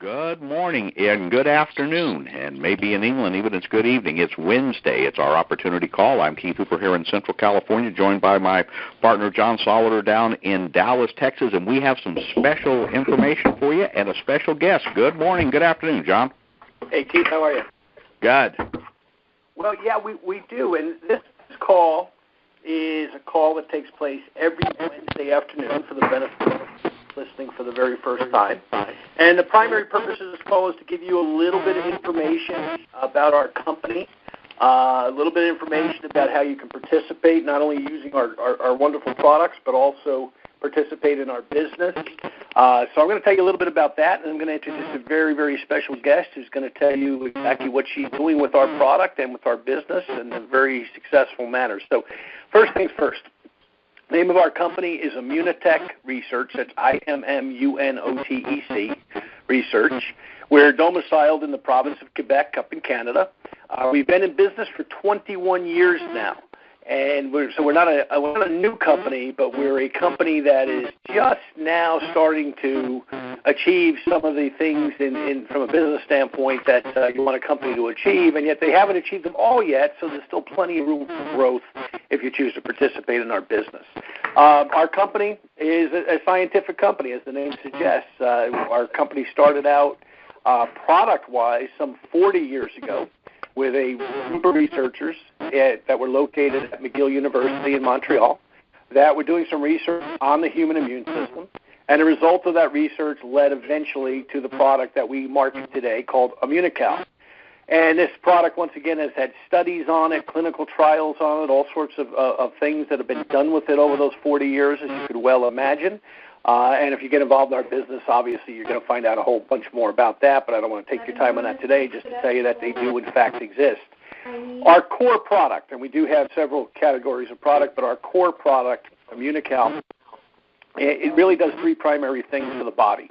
Good morning and good afternoon, and maybe in England even it's good evening. It's Wednesday. It's our opportunity call. I'm Keith Hooper here in Central California, joined by my partner John Solider down in Dallas, Texas, and we have some special information for you and a special guest. Good morning, good afternoon, John. Hey, Keith, how are you? Good. Well, yeah, we do, and this call is a call that takes place every Wednesday afternoon for the benefit of listening for the very first time. And the primary purpose of this call is to give you a little bit of information about our company, a little bit of information about how you can participate, not only using our wonderful products, but also participate in our business. So I'm going to tell you a little bit about that, and I'm going to introduce a very, very special guest who's going to tell you exactly what she's doing with our product and with our business in a very successful manner. So first things first. The name of our company is Immunotech Research. That's IMMUNOTEC Research. We're domiciled in the province of Quebec up in Canada. We've been in business for 21 years now. And we're not a new company, but we're a company that is just now starting to achieve some of the things from a business standpoint that you want a company to achieve, and yet they haven't achieved them all yet, so there's still plenty of room for growth if you choose to participate in our business. Our company is a scientific company, as the name suggests. Our company started out product-wise some 40 years ago with a group of researchers that were located at McGill University in Montreal that were doing some research on the human immune system. And the result of that research led eventually to the product that we market today called Immunical. And this product, once again, has had studies on it, clinical trials on it, all sorts of things that have been done with it over those 40 years, as you could well imagine. And if you get involved in our business, obviously you're going to find out a whole bunch more about that, but I don't want to take your time on that today, just to tell you that they do in fact exist. Our core product, and we do have several categories of product, but our core product, Immunical, it really does three primary things for the body.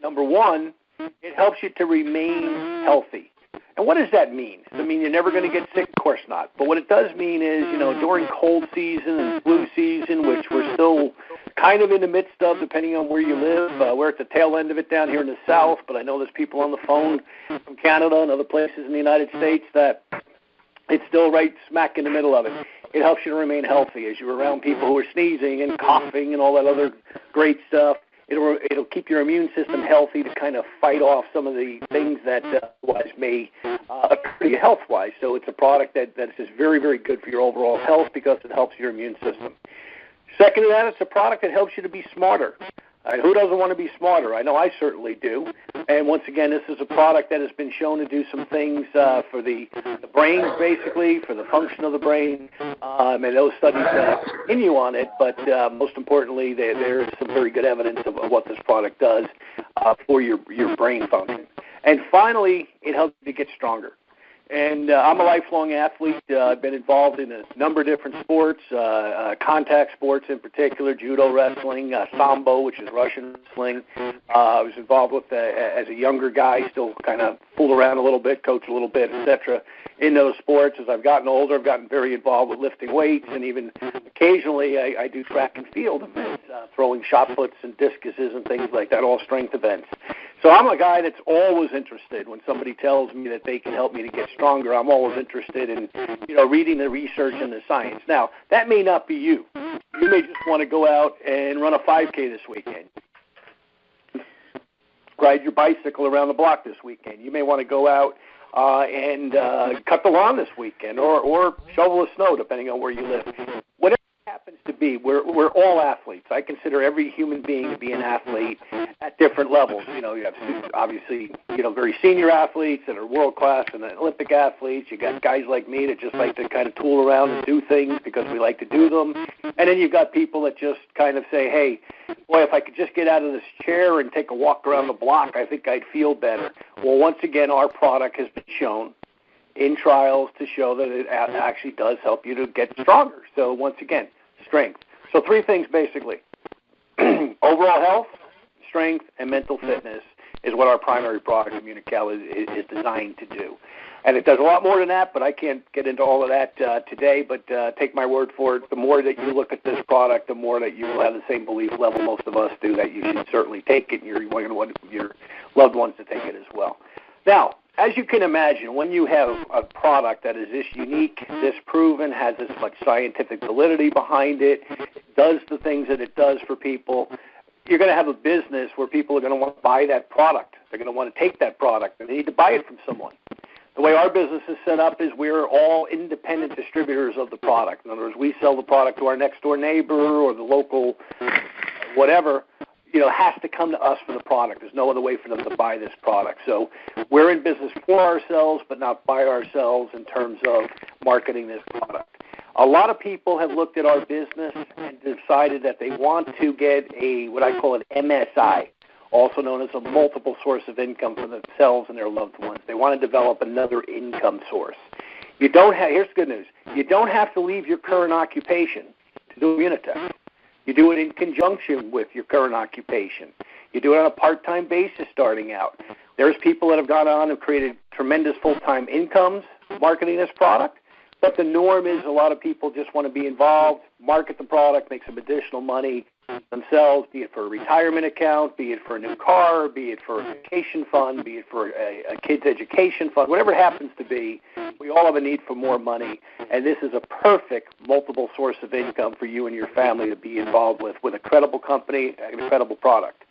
Number one, it helps you to remain healthy. And what does that mean? Does it mean you're never going to get sick? Of course not. But what it does mean is, during cold season and flu season, which we're still kind of in the midst of, depending on where you live. We're at the tail end of it down here in the South, but I know there's people on the phone from Canada and other places in the United States that it's still right smack in the middle of it. It helps you to remain healthy as you're around people who are sneezing and coughing and all that other great stuff. It'll keep your immune system healthy to kind of fight off some of the things that otherwise may occur to you health-wise. So it's a product that is just very, very good for your overall health because it helps your immune system. Second to that, it's a product that helps you to be smarter. Who doesn't want to be smarter? I know I certainly do. And once again, this is a product that has been shown to do some things for the brain, basically, for the function of the brain. And those studies continue on it, but most importantly, there is some very good evidence of what this product does for your brain function. And finally, it helps you to get stronger. And I'm a lifelong athlete. I've been involved in a number of different sports, contact sports in particular, judo, wrestling, sambo, which is Russian wrestling. I was involved with, as a younger guy, still kind of fool around a little bit, coach a little bit, etc. in those sports. As I've gotten older, I've gotten very involved with lifting weights, and even occasionally I do track and field events, throwing shot puts and discuses and things like that, all strength events. So I'm a guy that's always interested when somebody tells me that they can help me to get stronger. I'm always interested in, reading the research and the science. Now, that may not be you. You may just want to go out and run a 5K this weekend. Ride your bicycle around the block this weekend. You may want to go out and cut the lawn this weekend or shovel the snow, depending on where you live. Whatever it happens to be, we're all athletes. I consider every human being to be an athlete at different levels. You have obviously, very senior athletes that are world class and Olympic athletes. You got guys like me that just like to kind of tool around and do things because we like to do them. And then you've got people that just kind of say, hey, boy, if I could just get out of this chair and take a walk around the block, I think I'd feel better. Well, once again, our product has been shown in trials to show that it actually does help you to get stronger. So once again, strength. So three things basically. Overall health, strength, and mental fitness is what our primary product, Immunical, is designed to do. And it does a lot more than that, but I can't get into all of that today. But take my word for it, the more that you look at this product, the more that you will have the same belief level most of us do that you should certainly take it, and you're going to want your loved ones to take it as well. Now, as you can imagine, when you have a product that is this unique, this proven, has this much scientific validity behind it, does the things that it does for people, you're going to have a business where people are going to want to buy that product. They're going to want to take that product, and they need to buy it from someone. The way our business is set up is we're all independent distributors of the product. In other words, we sell the product to our next-door neighbor or the local whatever, has to come to us for the product. There's no other way for them to buy this product. So we're in business for ourselves but not by ourselves in terms of marketing this product. A lot of people have looked at our business and decided that they want to get what I call an MSI, also known as a multiple source of income for themselves and their loved ones. They want to develop another income source. Here's the good news. You don't have to leave your current occupation to do Immunotech. You do it in conjunction with your current occupation. You do it on a part-time basis starting out. There's people that have gone on and created tremendous full-time incomes marketing this product, but the norm is a lot of people just want to be involved, market the product, make some additional money themselves, be it for a retirement account, be it for a new car, be it for a vacation fund, be it for a kid's education fund, whatever it happens to be. We all have a need for more money, and this is a perfect multiple source of income for you and your family to be involved with a credible company and a credible product.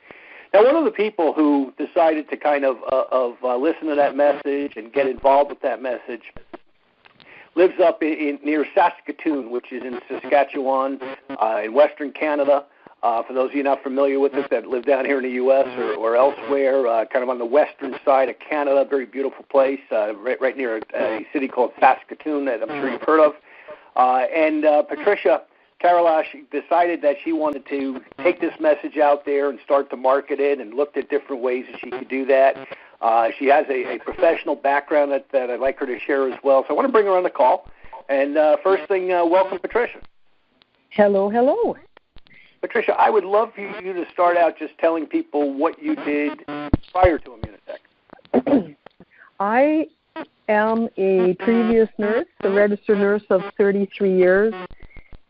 Now, one of the people who decided to kind of listen to that message and get involved with that message lives up near Saskatoon, which is in Saskatchewan, in Western Canada. For those of you not familiar with it that live down here in the U.S. or elsewhere, kind of on the western side of Canada, very beautiful place, right near a city called Saskatoon that I'm sure you've heard of. And Patricia Karalash decided that she wanted to take this message out there and start to market it, and looked at different ways that she could do that. She has a professional background that I'd like her to share as well. So I want to bring her on the call. And first thing, welcome, Patricia. Hello, hello. Patricia, I would love for you to start out just telling people what you did prior to Immunotech. I am a previous nurse, a registered nurse of 33 years,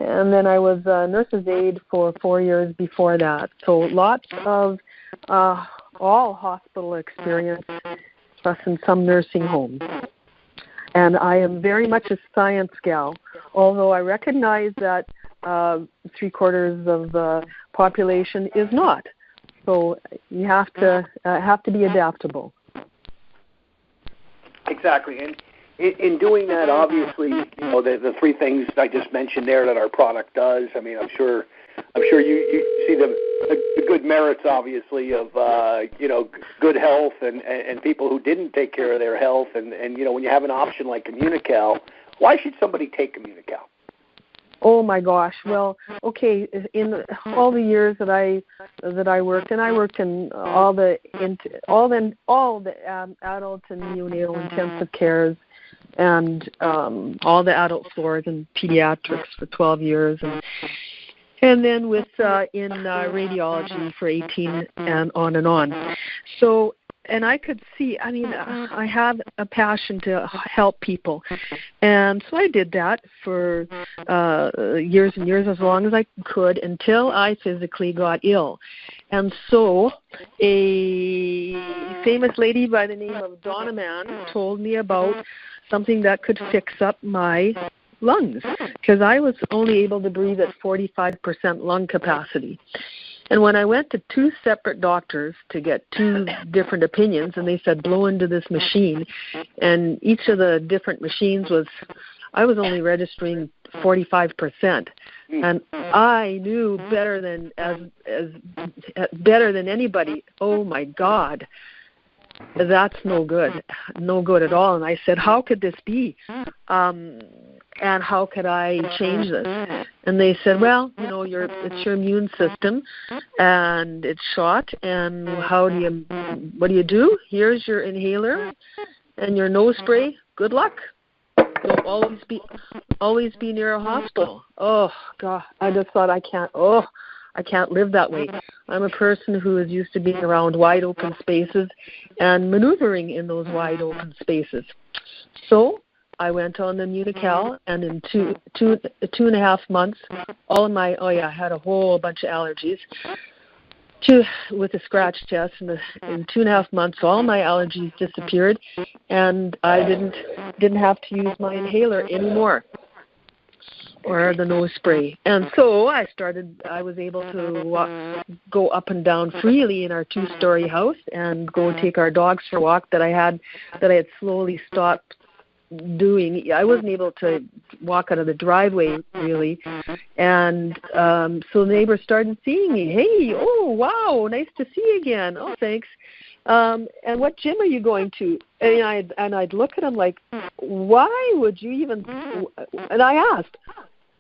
and then I was a nurse's aide for 4 years before that. So lots of all hospital experience, plus in some nursing homes. And I am very much a science gal, although I recognize that 3/4 of the population is not. So you have to be adaptable. Exactly, and in doing that, obviously, the three things I just mentioned there that our product does. I mean, I'm sure you see the good merits, obviously, of good health and people who didn't take care of their health, and when you have an option like Immunical, why should somebody take Immunical? Oh my gosh! Well, okay. In all the years that I worked, and I worked in all the adult and neonatal intensive cares, and all the adult floors and pediatrics for 12 years, and then in radiology for 18 and on and on. So. And I could see, I mean, I have a passion to help people. And so I did that for years and years, as long as I could, until I physically got ill. And so a famous lady by the name of Donna Mann told me about something that could fix up my lungs, because I was only able to breathe at 45% lung capacity. And when I went to 2 separate doctors to get 2 different opinions, and they said, blow into this machine, and each of the different machines I was only registering 45%. And I knew better than anybody, oh my God, that's no good at all. And I said, how could this be? And how could I change this? And they said, well, it's your immune system, and it's shot. And what do you do? Here's your inhaler and your nose spray. Good luck. You'll always be near a hospital. Oh God, I just thought I can't live that way. I'm a person who is used to being around wide open spaces and maneuvering in those wide open spaces. So I went on the Immunical, and in two and a half months, all of my, I had a whole bunch of allergies. With a scratch test, and in 2.5 months, all my allergies disappeared, and I didn't have to use my inhaler anymore, or the nose spray. And so I was able to go up and down freely in our 2-story house and go take our dogs for a walk that I had slowly stopped doing. I wasn't able to walk out of the driveway really, and so the neighbors started seeing me. Hey, oh wow, nice to see you again. Oh, thanks. And what gym are you going to? And I'd look at them like, why would you even? And I asked,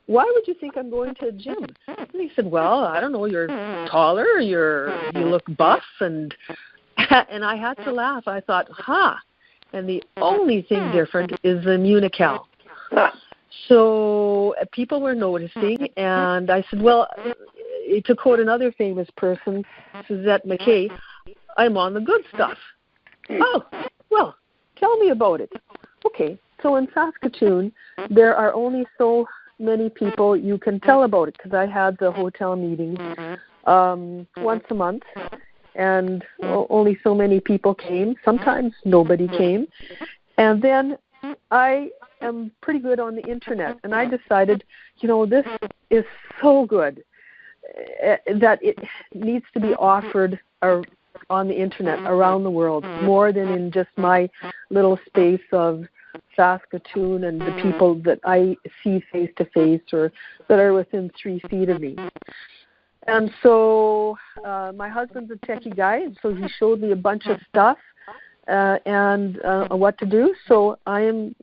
why would you think I'm going to a gym? And he said, well, I don't know. You're taller. You look buff, and I had to laugh. I thought, and the only thing different is the Immunical. So people were noticing, and I said, well, to quote another famous person, Suzette McKay, I'm on the good stuff. Oh, well, tell me about it. Okay, so in Saskatoon, there are only so many people you can tell about it, because I had the hotel meetings once a month, and only so many people came. Sometimes nobody came. And then I am pretty good on the Internet, and I decided, this is so good that it needs to be offered on the Internet around the world, more than in just my little space of Saskatoon and the people that I see face-to-face or that are within 3 feet of me. And so my husband's a techie guy, and so he showed me a bunch of stuff and what to do. So I'm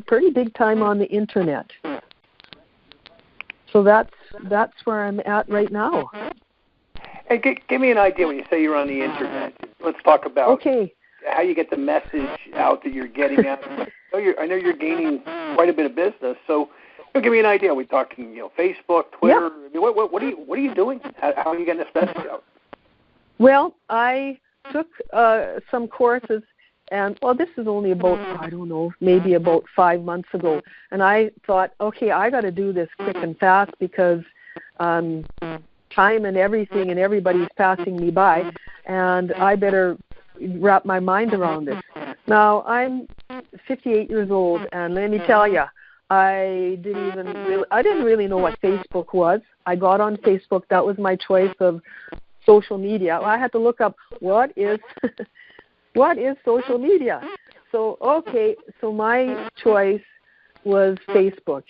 pretty big time on the Internet. So that's where I'm at right now. Hey, give me an idea when you say you're on the Internet. Let's talk about how you get the message out that you're getting out. I know you're gaining quite a bit of business, so give me an idea. Are we talking, Facebook, Twitter? Yep. What are you doing? How are you getting this message out? Well, I took some courses, and this is only about, maybe about 5 months ago. And I thought, okay, I got to do this quick and fast, because time and everything and everybody's passing me by, and I better wrap my mind around this. Now, I'm 58 years old, and let me tell you, I didn't really know what Facebook was. I got on Facebook. That was my choice of social media. I had to look up what is social media. So my choice was Facebook.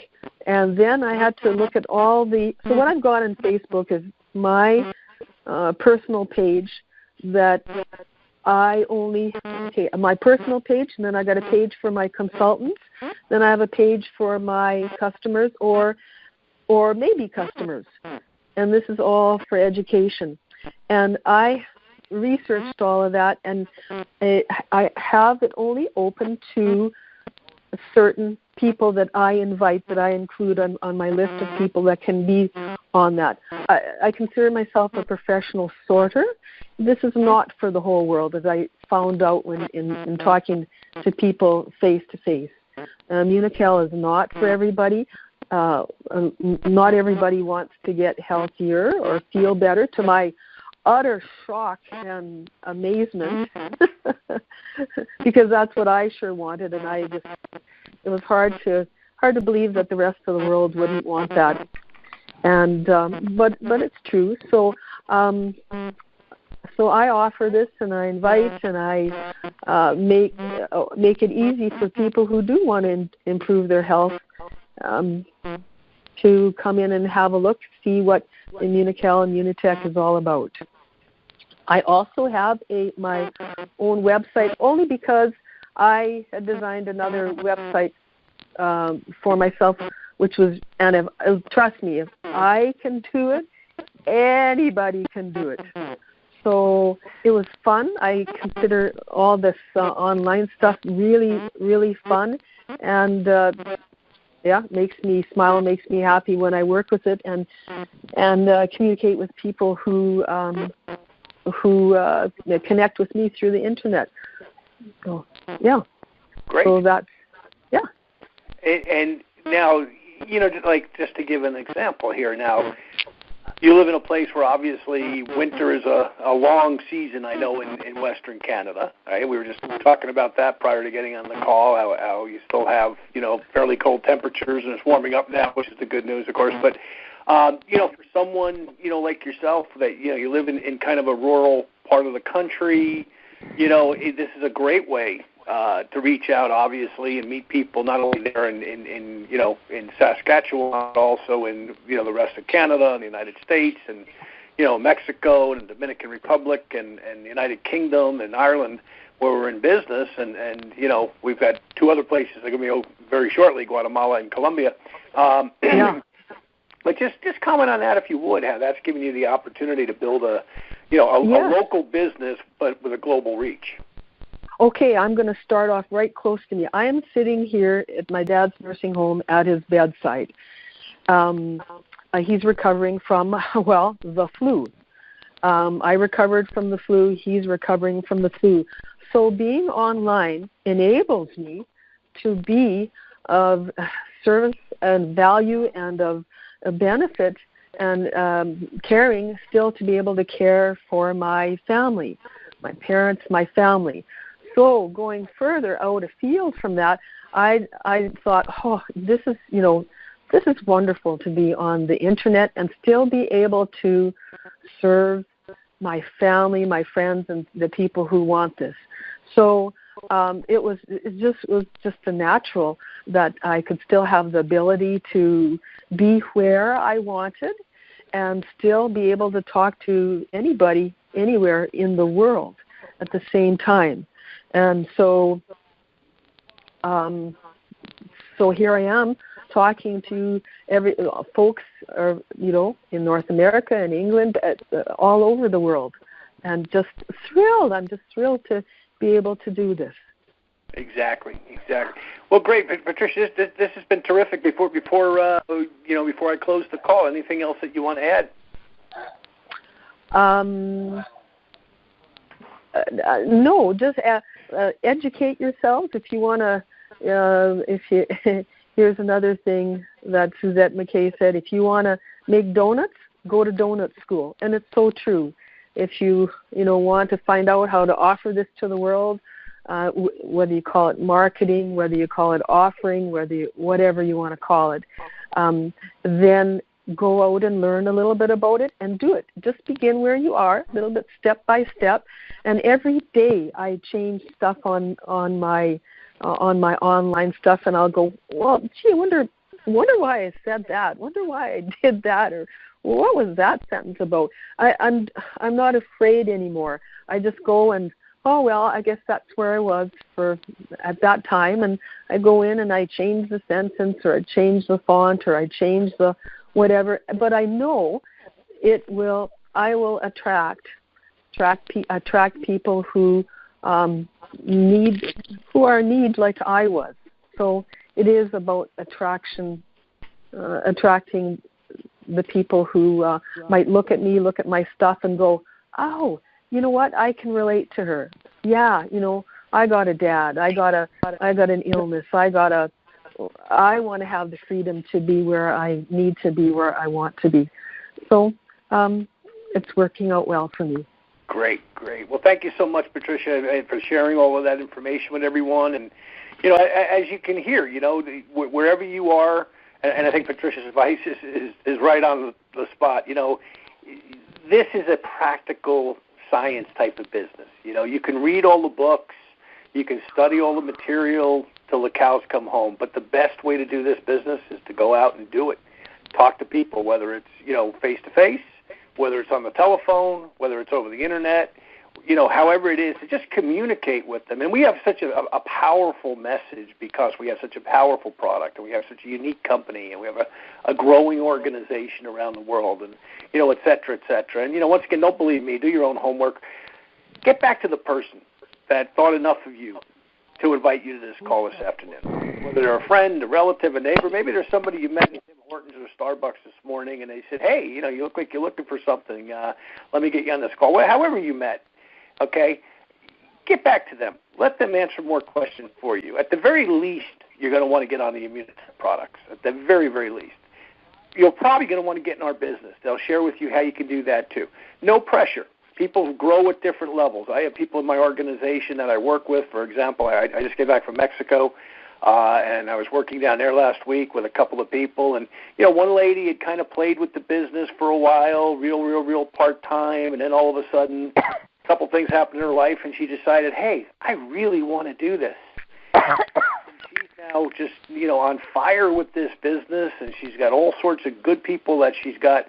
And then I had to look at so what I've got on Facebook is my personal page that my personal page, and then I got a page for my consultants, then I have a page for my customers or maybe customers, and this is all for education. And I researched all of that, and I have it only open to certain people that I invite, that I include on my list of people that can be on that. I consider myself a professional sorter. This is not for the whole world, as I found out when in talking to people face-to-face. Immunical is not for everybody. Not everybody wants to get healthier or feel better, to my utter shock and amazement, because that's what I sure wanted, and it was hard to believe that the rest of the world wouldn't want that. And but it's true. So I offer this, and I invite, and I make it easy for people who do want to improve their health to come in and have a look, see what Immunical and Immunitech is all about. I also have my own website, only because I had designed another website for myself, which was, and trust me, if I can do it, anybody can do it. So it was fun. I consider all this online stuff really, really fun, and makes me smile, makes me happy when I work with it and communicate with people who connect with me through the Internet. So, yeah. Great. So that's, yeah. And now, just to give an example here now, you live in a place where obviously winter is a long season, I know, in Western Canada. Right? We were just talking about that prior to getting on the call, how you still have, fairly cold temperatures, and it's warming up now, which is the good news, of course. But, for someone, like yourself, that, you live in kind of a rural part of the country, this is a great way to reach out, obviously, and meet people not only there in Saskatchewan, but also in the rest of Canada and the United States and Mexico and the Dominican Republic and the United Kingdom and Ireland, where we're in business, and we've got two other places that are going to be open very shortly, Guatemala and Colombia. Yeah. But just comment on that, if you would, how that's giving you the opportunity to build a local business, but with a global reach. Okay, I'm going to start off right close to me. I am sitting here at my dad's nursing home at his bedside. He's recovering from, the flu. I recovered from the flu. He's recovering from the flu. So being online enables me to be of service and value and of benefit and caring still to be able to care for my family, my parents, my family. So going further out afield from that, I thought, this is wonderful to be on the internet and still be able to serve my family, my friends, and the people who want this. So it was just a natural that I could still have the ability to be where I wanted and still be able to talk to anybody anywhere in the world at the same time. And so here I am talking to folks, in North America and England, all over the world, and just thrilled. I'm just thrilled to be able to do this. Exactly. Well, great, Patricia. This has been terrific. Before I close the call, anything else that you want to add? No, just educate yourselves. If you want to, here's another thing that Suzette McKay said. If you want to make donuts, go to donut school, and it's so true. If you want to find out how to offer this to the world, whether you call it marketing, whether you call it offering, whatever you want to call it, then go out and learn a little bit about it and do it. Just begin where you are, a little bit step by step. And every day I change stuff on my online stuff, and I'll go, well, gee, I wonder why I said that. Wonder why I did that, or what was that sentence about? I'm not afraid anymore. I just go and, I guess that's where I was at that time, and I go in and I change the sentence, or I change the font, or I change the whatever. But I know I will attract people who are in need like I was. So it is about attracting the people who might look at me, look at my stuff, and go, oh, you know what? I can relate to her. Yeah, I got a dad. I got an illness. I want to have the freedom to be where I need to be, where I want to be. So it's working out well for me. Great. Well, thank you so much, Patricia, for sharing all of that information with everyone. And, as you can hear, wherever you are, and I think Patricia's advice is right on the spot. This is a practical science type of business. You can read all the books, you can study all the material till the cows come home, but the best way to do this business is to go out and do it. Talk to people, whether it's, face-to-face, whether it's on the telephone, whether it's over the internet, however it is, to just communicate with them. And we have such a powerful message because we have such a powerful product, and we have such a unique company, and we have a growing organization around the world, and, et cetera, et cetera. And, once again, don't believe me. Do your own homework. Get back to the person that thought enough of you to invite you to this call this afternoon. Whether they're a friend, a relative, a neighbor, maybe there's somebody you met in Tim Hortons or Starbucks this morning, and they said, hey, you look like you're looking for something. Let me get you on this call. However you met, okay, get back to them. Let them answer more questions for you. At the very least, you're going to want to get on the Immunitech products, at the very, very least. You're probably going to want to get in our business. They'll share with you how you can do that too. No pressure. People grow at different levels. I have people in my organization that I work with. For example, I just came back from Mexico, and I was working down there last week with a couple of people. And, one lady had kind of played with the business for a while, real part-time, and then all of a sudden a couple things happened in her life, and she decided, hey, I really want to do this. She's now just, on fire with this business, and she's got all sorts of good people that she's got,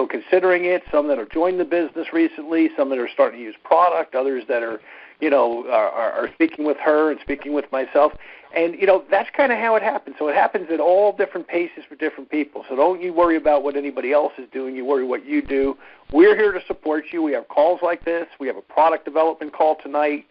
considering it, some that have joined the business recently, some that are starting to use product, others that are, are speaking with her and speaking with myself. And, that's kind of how it happens. So it happens at all different paces for different people. So don't you worry about what anybody else is doing. You worry what you do. We're here to support you. We have calls like this. We have a product development call tonight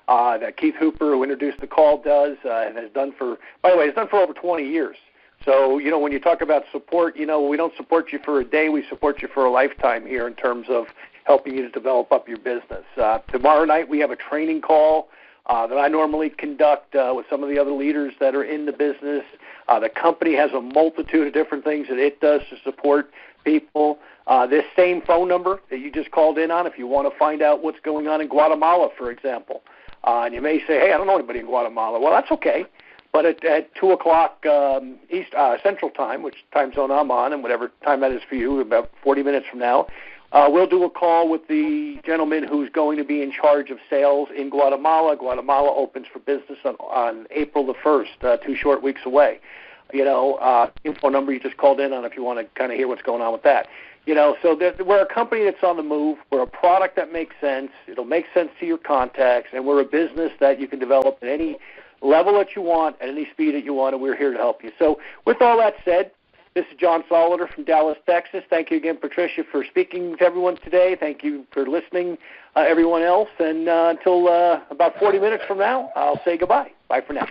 that Keith Hooper, who introduced the call, does and has done for, by the way, has done for over 20 years. So, when you talk about support, we don't support you for a day. We support you for a lifetime here in terms of helping you to develop up your business. Tomorrow night we have a training call that I normally conduct with some of the other leaders that are in the business. The company has a multitude of different things that it does to support people. This same phone number that you just called in on, if you want to find out what's going on in Guatemala, for example. And you may say, hey, I don't know anybody in Guatemala. Well, that's okay. But at 2 o'clock Central Time, which time zone I'm on, and whatever time that is for you, about 40 minutes from now, we'll do a call with the gentleman who's going to be in charge of sales in Guatemala. Guatemala opens for business on April the 1st, 2 short weeks away. Info number you just called in on if you want to kind of hear what's going on with that. So we're a company that's on the move. We're a product that makes sense. It'll make sense to your contacts, and we're a business that you can develop at any level that you want, at any speed that you want, and we're here to help you. So with all that said, this is John Solider from Dallas, Texas. Thank you again, Patricia, for speaking to everyone today. Thank you for listening, everyone else. And until about 40 minutes from now, I'll say goodbye. Bye for now.